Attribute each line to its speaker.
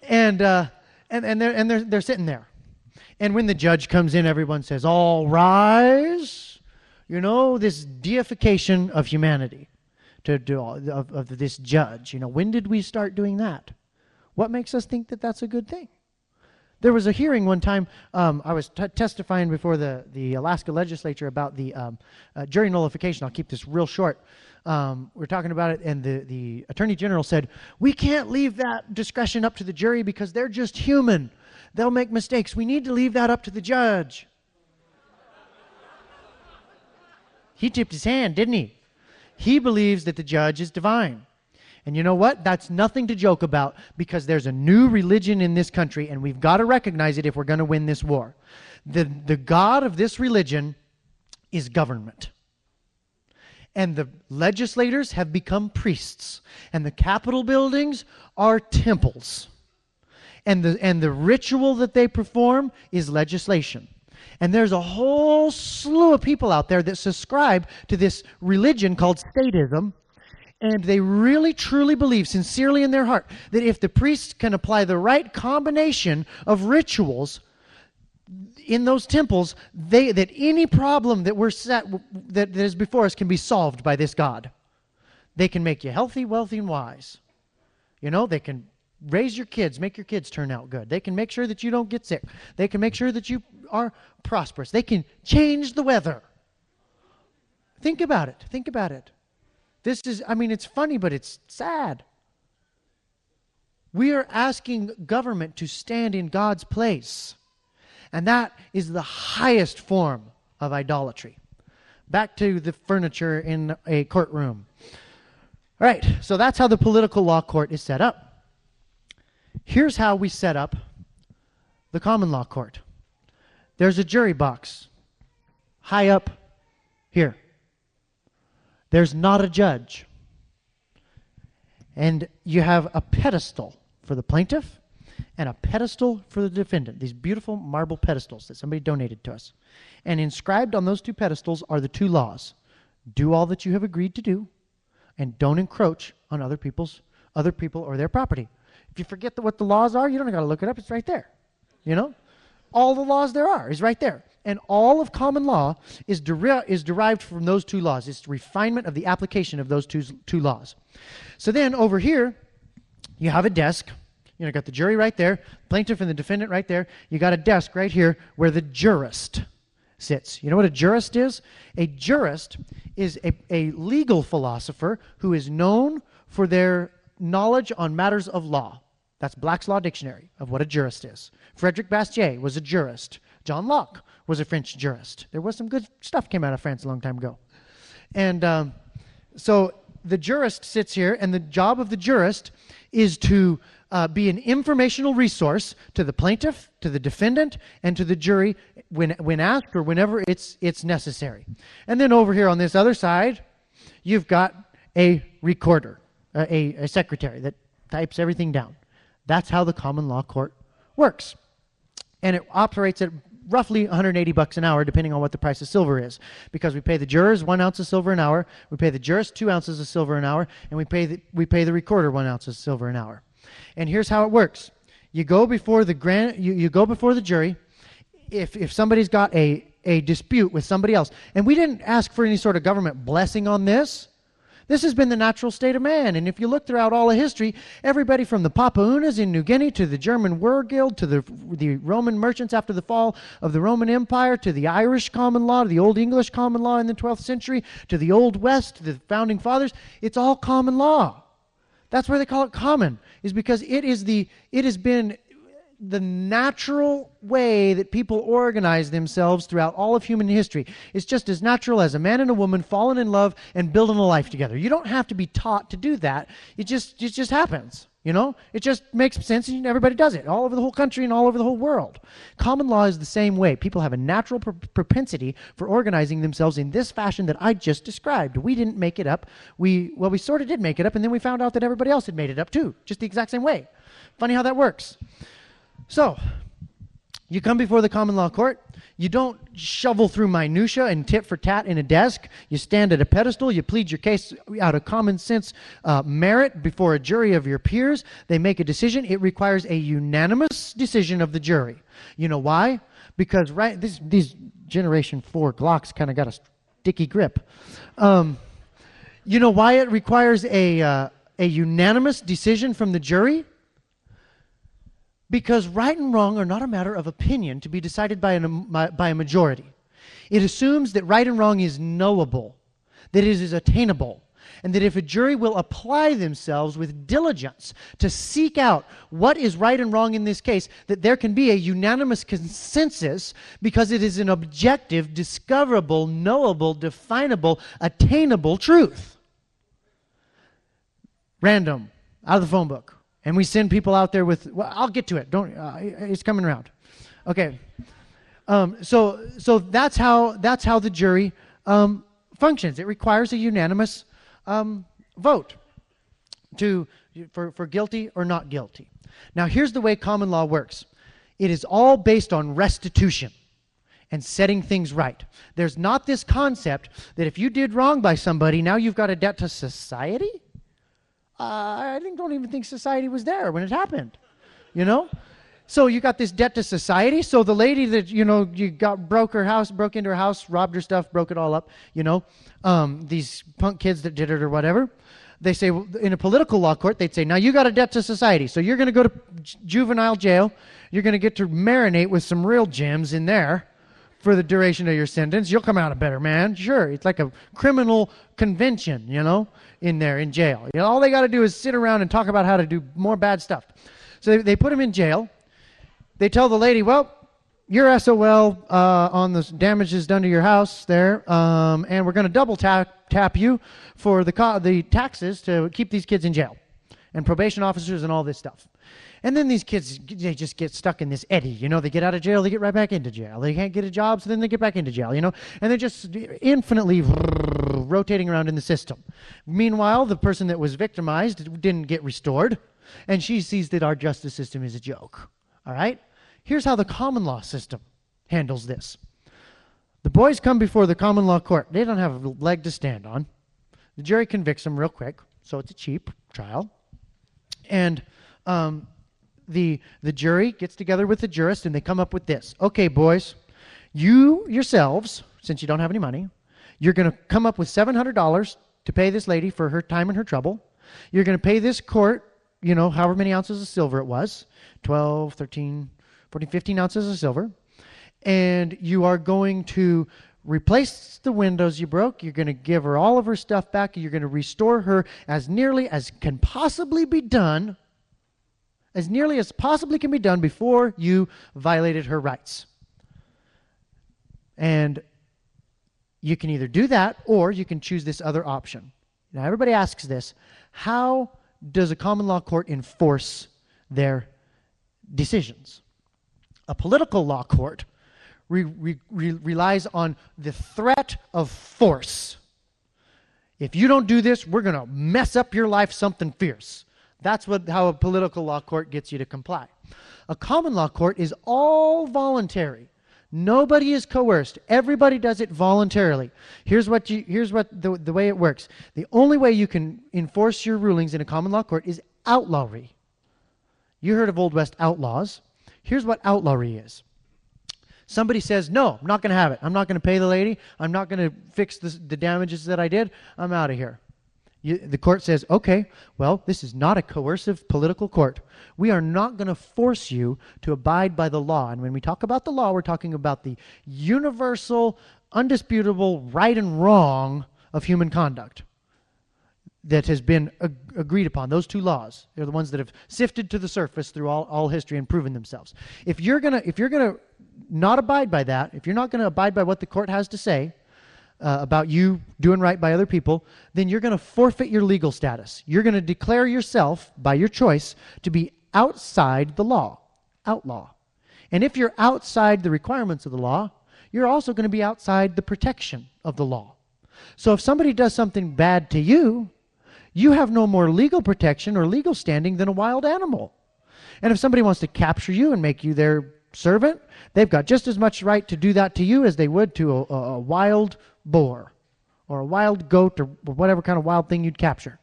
Speaker 1: And they're sitting there. And when the judge comes in, everyone says, "All rise." You know, this deification of humanity of this judge. You know, when did we start doing that? What makes us think that that's a good thing? There was a hearing one time. I was testifying before the Alaska legislature about the jury nullification. I'll keep this real short. We're talking about it, and the Attorney General said, "We can't leave that discretion up to the jury because they're just human. They'll make mistakes. We need to leave that up to the judge." He tipped his hand, didn't he? He believes that the judge is divine. And you know what? That's nothing to joke about, because there's a new religion in this country, and we've got to recognize it if we're going to win this war. The God of this religion is government. And the legislators have become priests. And the Capitol buildings are temples. And the ritual that they perform is legislation. And there's a whole slew of people out there that subscribe to this religion called statism. And they really, truly believe, sincerely in their heart, that if the priests can apply the right combination of rituals in those temples, that any problem that that is before us can be solved by this God. They can make you healthy, wealthy, and wise. You know, they can raise your kids, make your kids turn out good. They can make sure that you don't get sick. They can make sure that you are prosperous. They can change the weather. Think about it. Think about it. This is, I mean, it's funny, but it's sad. We are asking government to stand in God's place. And that is the highest form of idolatry. Back to the furniture in a courtroom. All right, so that's how the political law court is set up. Here's how we set up the common law court. There's a jury box high up here. There's not a judge. And you have a pedestal for the plaintiff and a pedestal for the defendant. These beautiful marble pedestals that somebody donated to us. And inscribed on those two pedestals are the two laws. Do all that you have agreed to do, and don't encroach on other people or their property. If you forget what the laws are, you don't got to look it up. It's right there. You know? All the laws there are is right there. And all of common law is derived from those two laws. It's refinement of the application of those two laws. So then over here, you have a desk. You know, got the jury right there, plaintiff and the defendant right there. You got a desk right here where the jurist sits. You know what a jurist is? A jurist is a legal philosopher who is known for their knowledge on matters of law. That's Black's Law Dictionary of what a jurist is. Frederick Bastiat was a jurist. John Locke was a French jurist. There was some good stuff came out of France a long time ago. And so the jurist sits here, and the job of the jurist is to be an informational resource to the plaintiff, to the defendant, and to the jury when asked or whenever it's necessary. And then over here on this other side, you've got a recorder, a secretary that types everything down. That's how the common law court works. And it operates at roughly $180 an hour, depending on what the price of silver is. Because we pay the jurors 1 ounce of silver an hour, we pay the jurist 2 ounces of silver an hour, and we pay the recorder 1 ounce of silver an hour. And here's how it works. You go before the you go before the jury if somebody's got a dispute with somebody else. And we didn't ask for any sort of government blessing on this. This has been the natural state of man. And if you look throughout all of history, everybody from the Papaunas in New Guinea to the German War Guild to the Roman merchants after the fall of the Roman Empire to the Irish common law to the Old English common law in the 12th century to the Old West to the Founding Fathers, it's all common law. That's why they call it common, is because it has been the natural way that people organize themselves throughout all of human history. It's just as natural as a man and a woman falling in love and building a life together. You don't have to be taught to do that. It just happens. You know, it just makes sense, and everybody does it all over the whole country and all over the whole world. Common law is the same way. People have a natural propensity for organizing themselves in this fashion that I just described. We didn't make it up. We sort of did make it up, and then we found out that everybody else had made it up too, just the exact same way. Funny how that works. So, You come before the common law court. You don't shovel through minutia and tit for tat in a desk. You stand at a pedestal. You plead your case out of common sense merit before a jury of your peers. They make a decision. It requires a unanimous decision of the jury. You know why? Because these Generation 4 Glocks kind of got a sticky grip. You know why it requires a unanimous decision from the jury? Because right and wrong are not a matter of opinion to be decided by a majority. It assumes that right and wrong is knowable, that it is attainable, and that if a jury will apply themselves with diligence to seek out what is right and wrong in this case, that there can be a unanimous consensus because it is an objective, discoverable, knowable, definable, attainable truth. Random, out of the phone book. And we send people out there with, well, I'll get to it. Don't. It's coming around. Okay. So that's how the jury functions. It requires a unanimous vote for guilty or not guilty. Now, here's the way common law works. It is all based on restitution and setting things right. There's not this concept that if you did wrong by somebody, now you've got a debt to society. Don't even think society was there when it happened, you know? So you got this debt to society. So the lady that, broke into her house, robbed her stuff, broke it all up, these punk kids that did it or whatever, they say, in a political law court, they'd say, now you got a debt to society. So you're going to go to juvenile jail. You're going to get to marinate with some real gems in there for the duration of your sentence. You'll come out a better man. Sure, it's like a criminal convention, in there in jail. All they got to do is sit around and talk about how to do more bad stuff. So they put him in jail. They tell the lady, well, you're SOL on the damages done to your house there, and we're going to double tap you for the taxes to keep these kids in jail, and probation officers and all this stuff. And then these kids, they just get stuck in this eddy. They get out of jail, they get right back into jail. They can't get a job, so then they get back into jail, and they're just infinitely rotating around in the system. Meanwhile, the person that was victimized didn't get restored, and she sees that our justice system is a joke. All right? Here's how the common law system handles this. The boys come before the common law court. They don't have a leg to stand on. The jury convicts them real quick, so it's a cheap trial. And the jury gets together with the jurist, and they come up with this. Okay, boys, you yourselves, since you don't have any money, you're going to come up with $700 to pay this lady for her time and her trouble. You're going to pay this court, however many ounces of silver it was, 12, 13, 14, 15 ounces of silver. And you are going to replace the windows you broke. You're going to give her all of her stuff back. You're going to restore her as nearly as can possibly be done, before you violated her rights. And you can either do that or you can choose this other option. Now, everybody asks this: how does a common law court enforce their decisions? A political law court relies on the threat of force. If you don't do this, we're going to mess up your life something fierce. That's how a political law court gets you to comply. A common law court is all voluntary. Nobody is coerced. Everybody does it voluntarily. Here's the way it works. The only way you can enforce your rulings in a common law court is outlawry. You heard of Old West outlaws. Here's what outlawry is. Somebody says, no, I'm not going to have it. I'm not going to pay the lady. I'm not going to fix the damages that I did. I'm out of here. The court says, okay, well, this is not a coercive political court. We are not going to force you to abide by the law. And when we talk about the law, we're talking about the universal, undisputable right and wrong of human conduct that has been agreed upon. Those two laws, they're the ones that have sifted to the surface through all history and proven themselves. If you're gonna not abide by that, if you're not going to abide by what the court has to say about you doing right by other people, then you're going to forfeit your legal status. You're going to declare yourself, by your choice, to be outside the law, outlaw. And if you're outside the requirements of the law, you're also going to be outside the protection of the law. So if somebody does something bad to you, you have no more legal protection or legal standing than a wild animal. And if somebody wants to capture you and make you their servant, they've got just as much right to do that to you as they would to a wild boar or a wild goat or whatever kind of wild thing you'd capture.